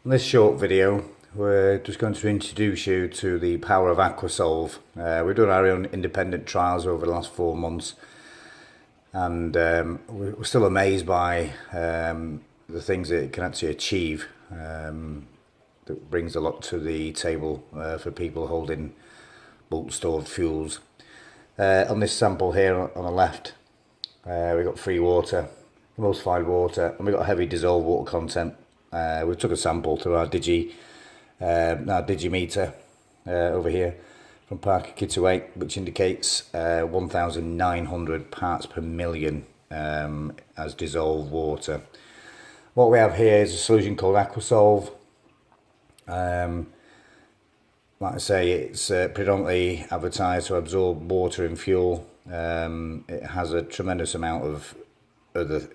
In this short video, we're just going to introduce you to the power of Aquasolve. We've done our own independent trials over the last 4 months, and we're still amazed by the things that it can actually achieve. That brings a lot to the table for people holding bulk stored fuels. On this sample here on the left, we've got free water, emulsified water, and we've got heavy dissolved water content. We took a sample through our digimeter over here from Parker Kittiwake, which indicates 1,900 parts per million as dissolved water. What we have here is a solution called Aquasolve. Like I say, it's predominantly advertised to absorb water and fuel. It has a tremendous amount of other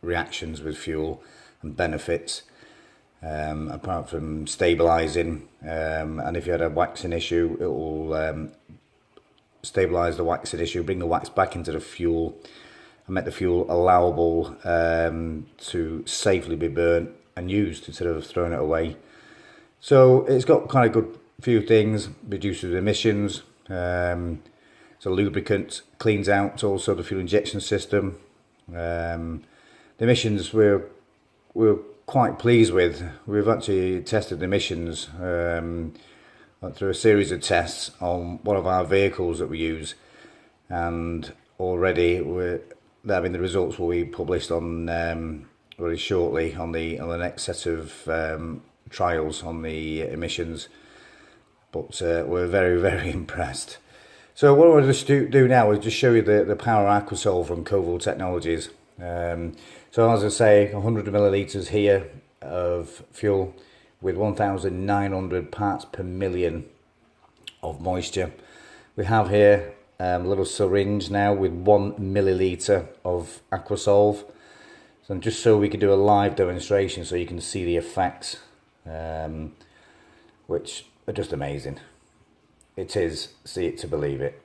reactions with fuel and benefits, apart from stabilizing, and if you had a waxing issue, it will stabilize the waxing issue, bring the wax back into the fuel and make the fuel allowable to safely be burnt and used instead of throwing it away. So it's got kind of good few things: reduces emissions, it's a lubricant, cleans out also the fuel injection system. The emissions we're quite pleased with. We've actually tested the emissions through a series of tests on one of our vehicles that we use, and already we're having the results will be published on very shortly on the next set of trials on the emissions. But we're very impressed. So what I want to just do now is just show you the power of Aquasolve from Koval Technologies. So as I say, 100 millilitres here of fuel with 1,900 parts per million of moisture. We have here a little syringe now with 1 millilitre of Aquasolve. So just so we can do a live demonstration so you can see the effects, which are just amazing. It is, see it to believe it.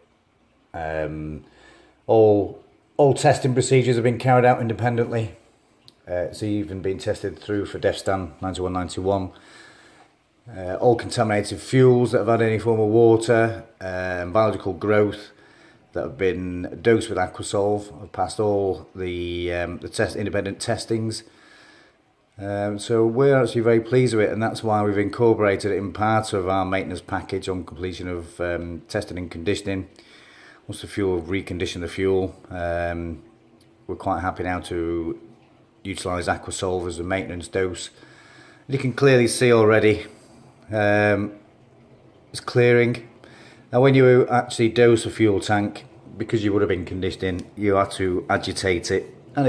All testing procedures have been carried out independently. It's even been tested through for DEFSTAN 9191. All contaminated fuels that have had any form of water and biological growth that have been dosed with Aquasolve have passed all the independent testings. So we're actually very pleased with it, and that's why we've incorporated it in part of our maintenance package on completion of testing and conditioning. Once the fuel, recondition the fuel, we're quite happy now to utilise Aquasolve as a maintenance dose. You can clearly see already it's clearing. Now when you actually dose a fuel tank, because you would have been conditioning, you have to agitate it, and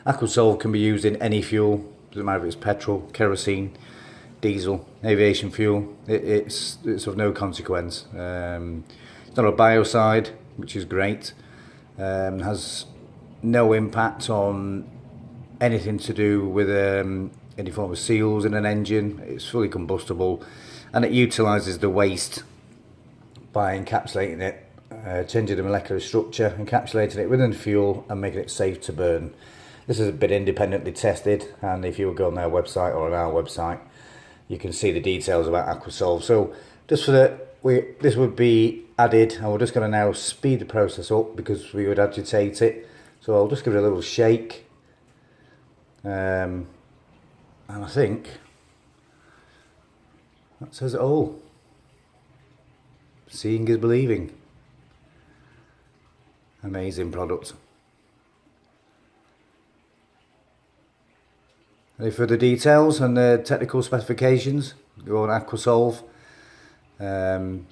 Aquasolve can be used in any fuel. Doesn't matter if it's petrol, kerosene, diesel, aviation fuel. It's of no consequence. It's not a biocide, which is great. Has no impact on anything to do with any form of seals in an engine. It's fully combustible, and it utilises the waste by encapsulating it, changing the molecular structure, encapsulating it within the fuel and making it safe to burn. This has been independently tested, and if you will go on their website or on our website, you can see the details about Aquasolve. So just for this would be added, and we're just going to now speed the process up because we would agitate it. So I'll just give it a little shake, and I think that says it all. Seeing is believing. Amazing product. Any further details and the technical specifications, go on Aquasolve, and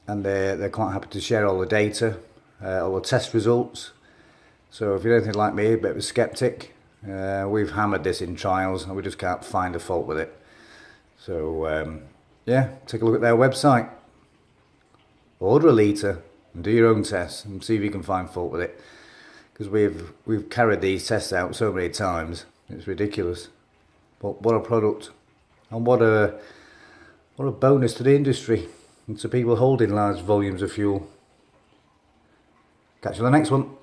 they're quite happy to share all the data, all the test results. So if you're anything like me, a bit of a skeptic, we've hammered this in trials and we just can't find a fault with it. So yeah, take a look at their website, order a litre and do your own tests and see if you can find fault with it, because we've carried these tests out so many times. It's ridiculous. But what a product, and what a bonus to the industry and to people holding large volumes of fuel. Catch you on the next one.